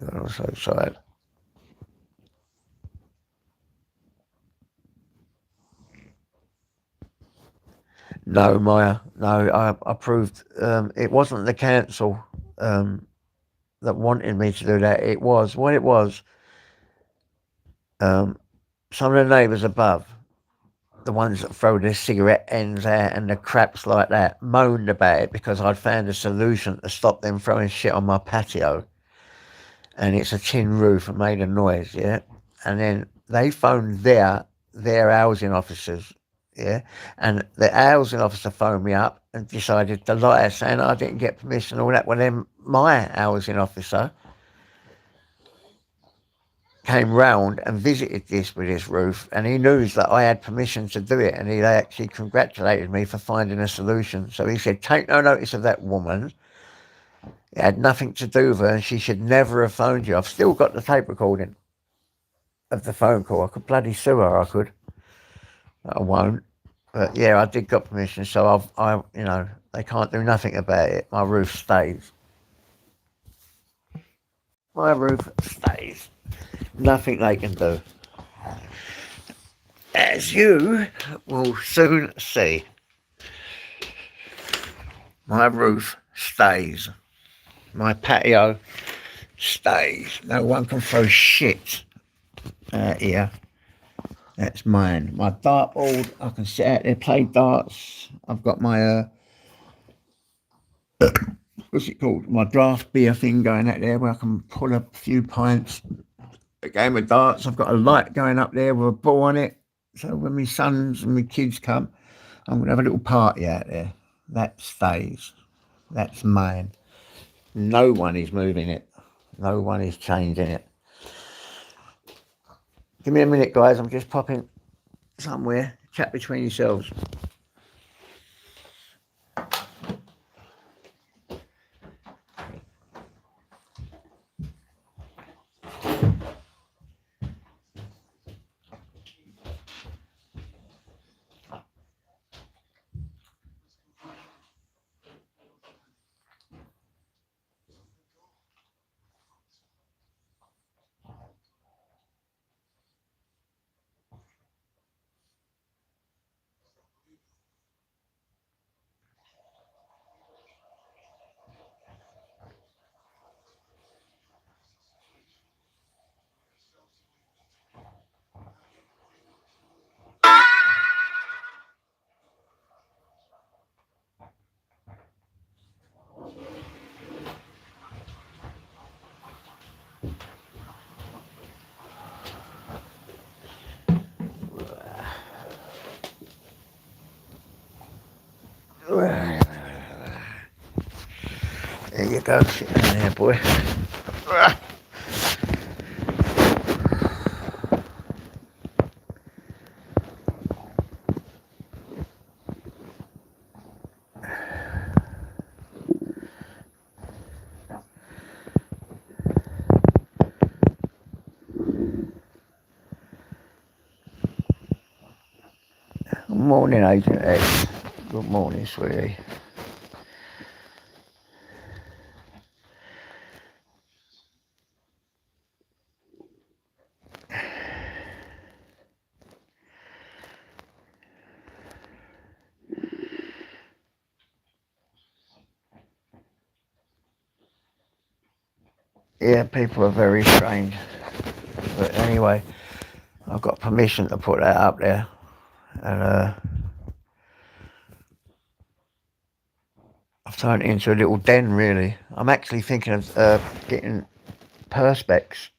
I'm so tired. No, Maya. No, I proved it wasn't the council um, that wanted me to do that. It was what it was. Um, some of the neighbours above, the ones that throw their cigarette ends out and the craps like that, moaned about it because I'd found a solution to stop them throwing shit on my patio. And it's a tin roof and made a noise, yeah. And then they phoned their housing officers, yeah. And the housing officer phoned me up and decided to lie, saying I didn't get permission and all that. Well, then my housing officer came round and visited this with his roof, and he knew that I had permission to do it, and he actually congratulated me for finding a solution. So he said, "Take no notice of that woman. It had nothing to do with her, and she should never have phoned you." I've still got the tape recording of the phone call. I could bloody sue her. I could. I won't. But yeah, I did got permission, so they can't do nothing about it. My roof stays. My roof stays. Nothing they can do. As you will soon see, my roof stays. My patio stays. No one can throw shit out here. That's mine. My dartboard, I can sit out there, play darts. I've got my what's it called? My draft beer thing going out there where I can pull a few pints. A game of darts. I've got a light going up there with a ball on it. So when my sons and my kids come, I'm gonna have a little party out there. That stays. That's mine. No one is moving it. No one is changing it. Give me a minute, guys. I'm just popping somewhere. Chat between yourselves. There you go. Sit down there, boy. Good morning, Agent X. Good morning, sweetie. Yeah, people are very strange. But anyway, I've got permission to put that up there. And I've turned it into a little den, really. I'm actually thinking of getting perspex.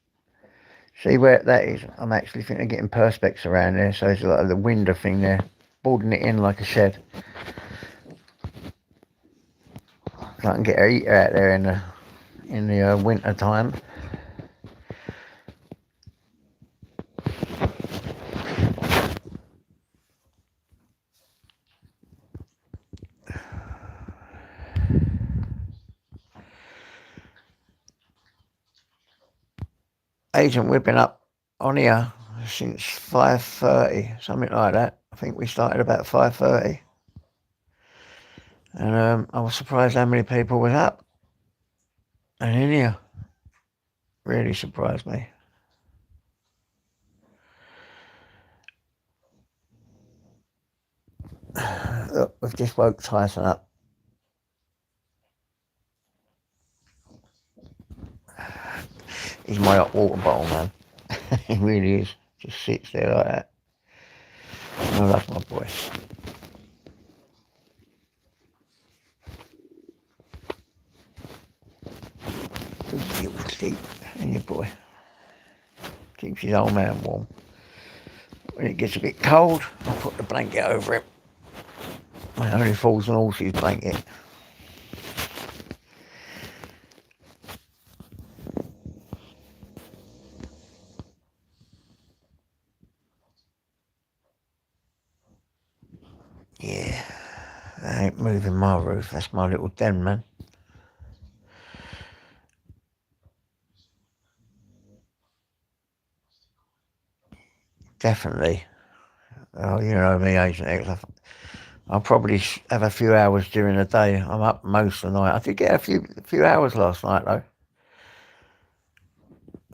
See where that is? I'm actually thinking of getting perspex around there. So it's like the window thing there. Boarding it in like a shed. So I can get a heater out there in the winter time. Agent, we've been up on here since 5:30, something like that. I think we started about 5:30. And I was surprised how many people was up and in here. Really surprised me. Look, we've just woke Tyson up. He's my hot water bottle, man. He really is. Just sits there like that. I love my boy. Good little sleep. And your boy. Keeps his old man warm. When it gets a bit cold, I'll put the blanket over him. It only falls on horse's blanket. Yeah, I ain't moving my roof. That's my little den, man. Definitely. Oh, you know me, Agent X. I'll probably have a few hours during the day. I'm up most of the night. I did get a few hours last night, though.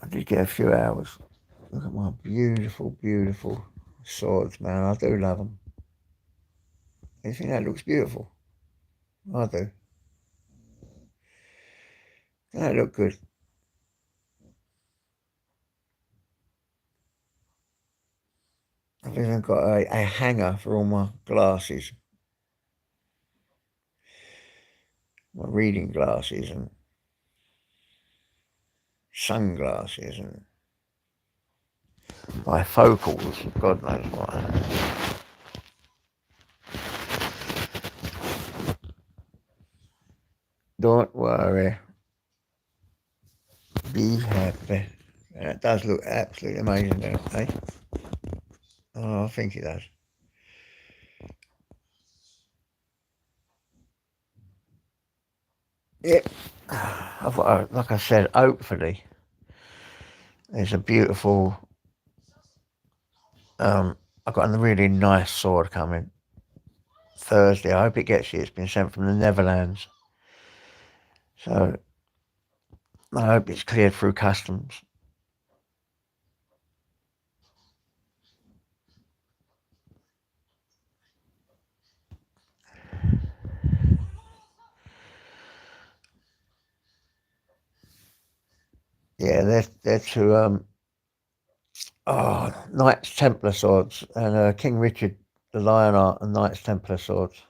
I did get a few hours. Look at my beautiful, beautiful swords, man. I do love them. You think that looks beautiful? I do. They look good. I've even got a hanger for all my glasses, my reading glasses and sunglasses and bifocals, God knows what. Don't worry. Be happy. And it does look absolutely amazing, don't it? Eh? Oh, I think it does. Yep. I've got, like I said, hopefully there's a beautiful. I've got a really nice sword coming Thursday. I hope it gets here. It's been sent from the Netherlands, so I hope it's cleared through customs. Yeah, they're two Knights Templar swords and King Richard the Lionheart and Knights Templar swords.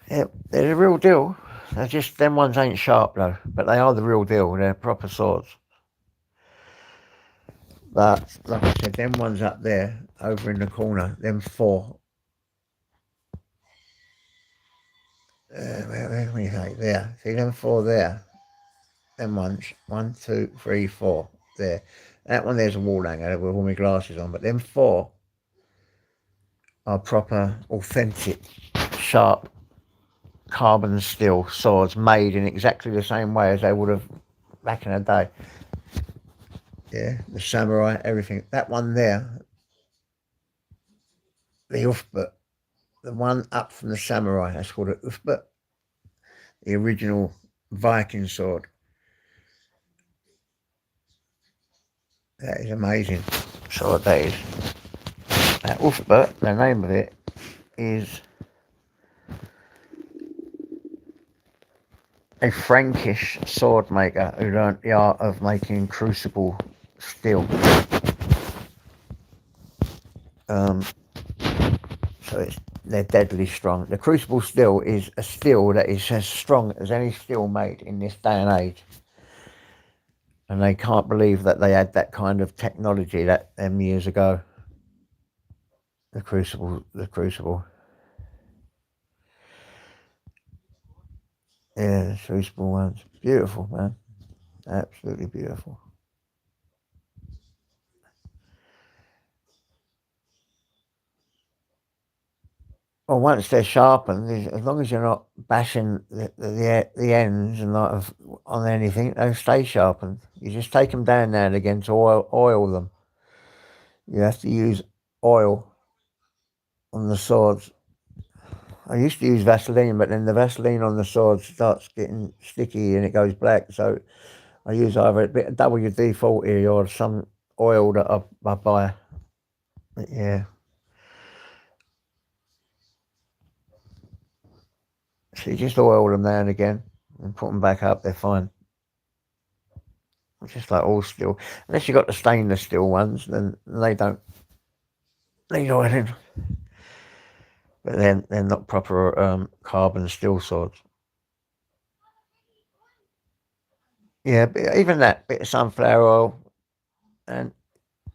Yeah, they're the real deal. They're just them ones ain't sharp though, but they are the real deal. They're proper swords. But like I said, them ones up there, over in the corner, them four. Where can we say there? See them four there. Them ones, 1, 2, 3, 4. There. That one there's a wall hanger with all my glasses on, but them four are proper, authentic, sharp carbon steel swords made in exactly the same way as they would have back in the day. Yeah, the samurai, everything. That one there, the Ufbut, the one up from the samurai, that's called an Ufbut, the original Viking sword. That is amazing. So that is. That Uthbert, the name of it, is a Frankish sword maker who learnt the art of making crucible steel. Um, so they're deadly strong. The crucible steel is a steel that is as strong as any steel made in this day and age. And they can't believe that they had that kind of technology that them years ago. The crucible. Yeah, the crucible ones. Beautiful, man. Absolutely beautiful. Well, once they're sharpened, as long as you're not bashing the ends and not on anything, they stay sharpened. You just take them down now and again to oil them. You have to use oil on the swords. I used to use Vaseline, but then the Vaseline on the sword starts getting sticky and it goes black. So I use either a bit of WD-40 or some oil that I buy. But yeah, so you just oil them now and again and put them back up. They're fine. Just like all steel, unless you got the stainless steel ones, then they don't need oiling. But then they're not proper carbon steel swords. Yeah, but even that bit of sunflower oil, and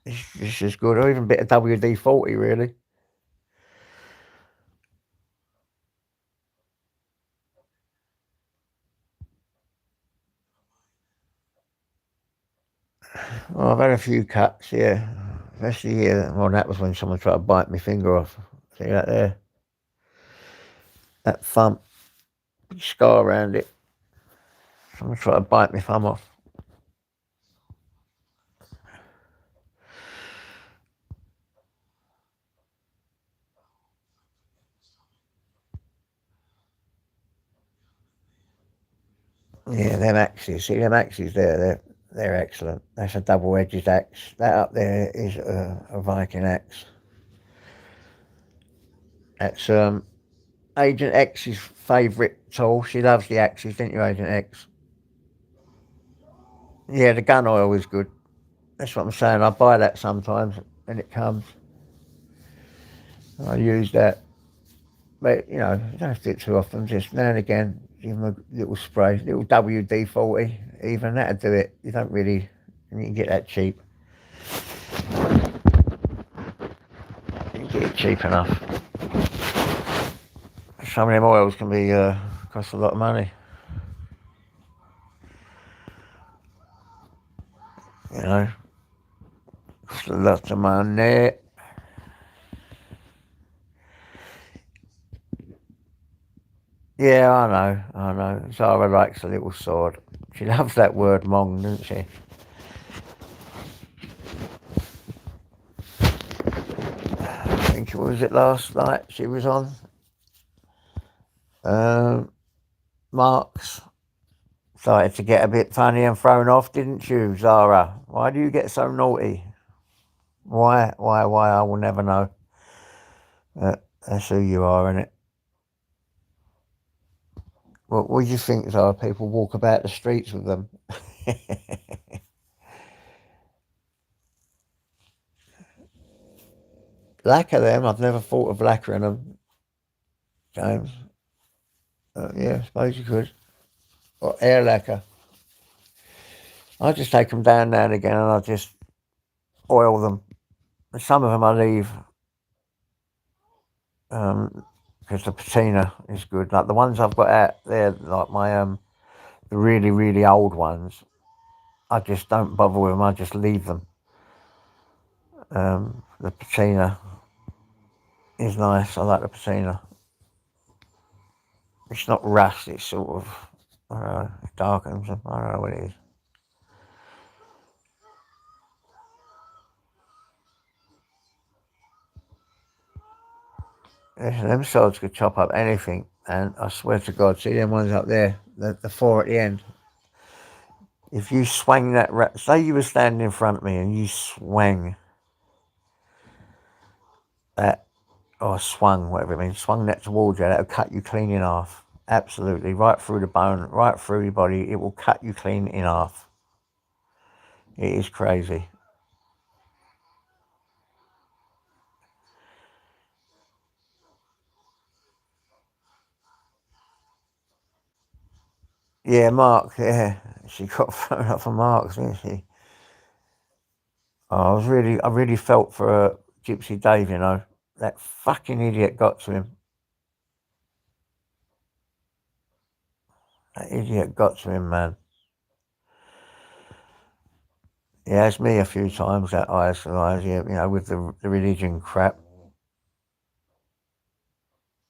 it's just good. Or even a bit of WD-40, really. Well, I've had a few cuts, yeah. Especially here. Well, that was when someone tried to bite my finger off. See that there? That thumb, big scar around it. Someone tried to bite my thumb off. Yeah, them axes. See them axes there? They're excellent. That's a double-edged axe. That up there is a Viking axe. That's Agent X's favourite tool. She loves the axes, didn't you, Agent X? Yeah, the gun oil is good. That's what I'm saying. I buy that sometimes when it comes. I use that. But, you know, you don't have to do it too often. Just now and again, give them a little spray, little WD-40. Even that'd do it. You don't really, you can get that cheap. You can get it cheap enough. Some of them oils can be cost a lot of money. You know, cost a lot of money. Yeah, I know. Zara likes a little sword. She loves that word mong, doesn't she? I think it was it last night she was on. Marks started to get a bit funny and thrown off, didn't you, Zara? Why do you get so naughty? Why? I will never know. That's who you are, innit? What do you think, Zara? People walk about the streets with them. Lacquer them? I've never thought of lacquering them, James. Yeah, I suppose you could. Or air lacquer. I just take them down now and again and I just oil them. Some of them I leave because the patina is good. Like the ones I've got out there, like my the really really old ones, I just don't bother with them. I just leave them. The patina is nice. I like the patina. It's not rust. It's sort of I don't know. It darkens them. I don't know what it is. Listen, them swords could chop up anything, and I swear to God, see them ones up there, the four at the end. If you swang that, say you were standing in front of me and you swung that, or swung, whatever it means, swung that towards you, that'll cut you clean in half. Absolutely, right through the bone, right through your body. It will cut you clean in half. It is crazy. Yeah, Mark. Yeah, she got thrown up for Marks, didn't she? Oh, I really felt for Gypsy Dave. You know, that fucking idiot got to him. That idiot got to him, man. He has me a few times, that eyes and eyes, yeah, you know, with the religion crap.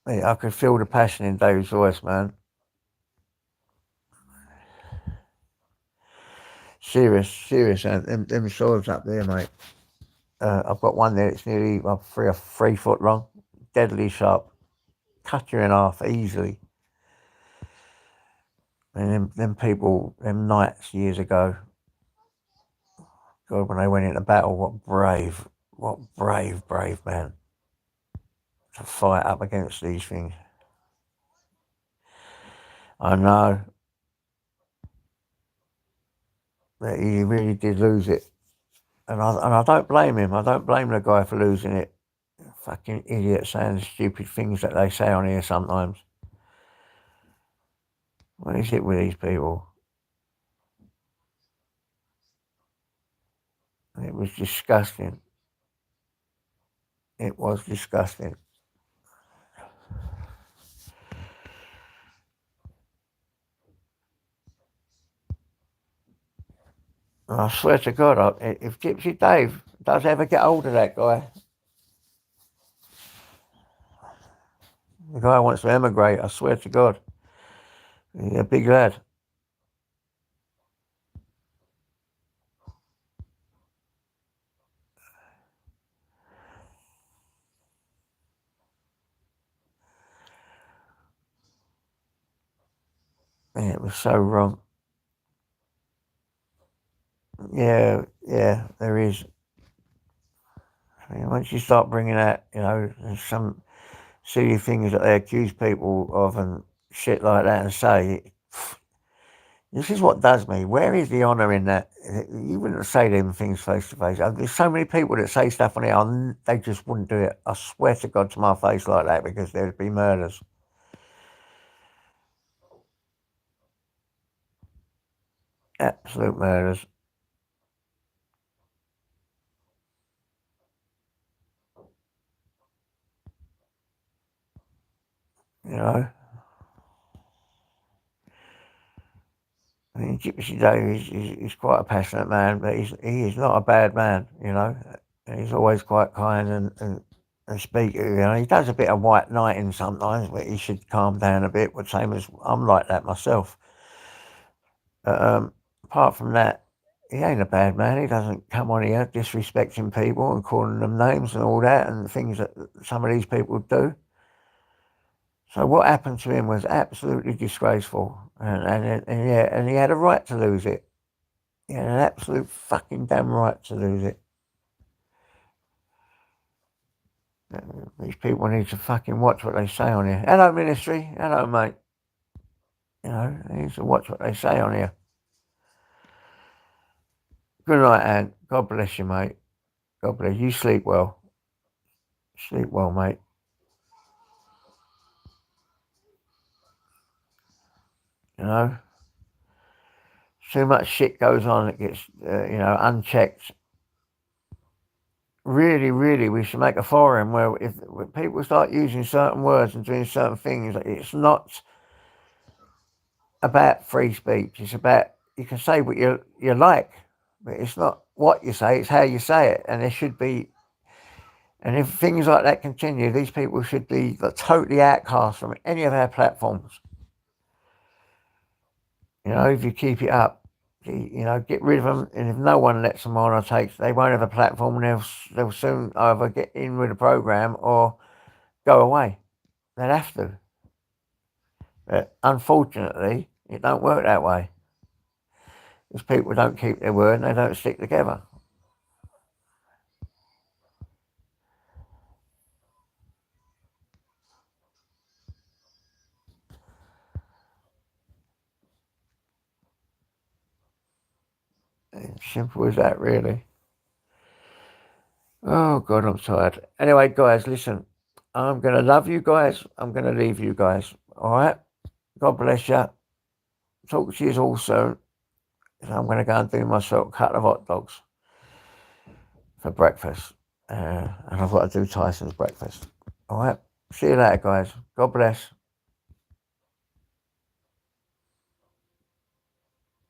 I could feel the passion in Dave's voice, man. Serious, and them swords up there, mate. I've got one there that's nearly 3 foot long, deadly sharp, cut you in half easily. And them people, them knights years ago, God, when they went into battle, what brave man to fight up against these things. I know that he really did lose it. And I don't blame him. I don't blame the guy for losing it. Fucking idiot saying the stupid things that they say on here sometimes. What is it with these people? It was disgusting. It was disgusting. And I swear to God, if Gypsy Dave does ever get hold of that guy, the guy wants to emigrate, I swear to God. He's a big lad. Yeah, it was so wrong. Yeah, there is. I mean, once you start bringing out, you know, some silly things that they accuse people of and shit like that and say, this is what does me. Where is the honour in that? You wouldn't say them things face to face. There's so many people that say stuff on it, they just wouldn't do it. I swear to God to my face like that because there'd be murders. Absolute murders. You know? I mean, Gypsy Dave is quite a passionate man, but he is not a bad man, you know? And he's always quite kind and speak, you know? He does a bit of white knighting sometimes, but he should calm down a bit, but same as I'm like that myself. Apart from that, he ain't a bad man. He doesn't come on here disrespecting people and calling them names and all that and things that some of these people do. So what happened to him was absolutely disgraceful, and he had a right to lose it. He had an absolute fucking damn right to lose it. These people need to fucking watch what they say on here. Hello, ministry. Hello, mate. You know, they need to watch what they say on here. Good night, Anne. God bless you, mate. God bless you. Sleep well. Sleep well, mate. You know, too much shit goes on that gets, you know, unchecked. Really, we should make a forum where if people start using certain words and doing certain things, it's not about free speech. It's about, you can say what you like, but it's not what you say, it's how you say it. And there should be, and if things like that continue, these people should be totally outcast from any of our platforms. You know, if you keep it up, you know, get rid of them. And if no one lets them on or takes, they won't have a platform, and they'll soon either get in with the program or go away. They'll have to. But unfortunately, it don't work that way. Because people don't keep their word and they don't stick together. Simple as that, really. Oh, God, I'm tired. Anyway, guys, listen. I'm going to love you guys. I'm going to leave you guys. All right? God bless you. Talk to you all soon. So I'm going to go and do myself a couple of hot dogs for breakfast. And I've got to do Tyson's breakfast. All right? See you later, guys. God bless.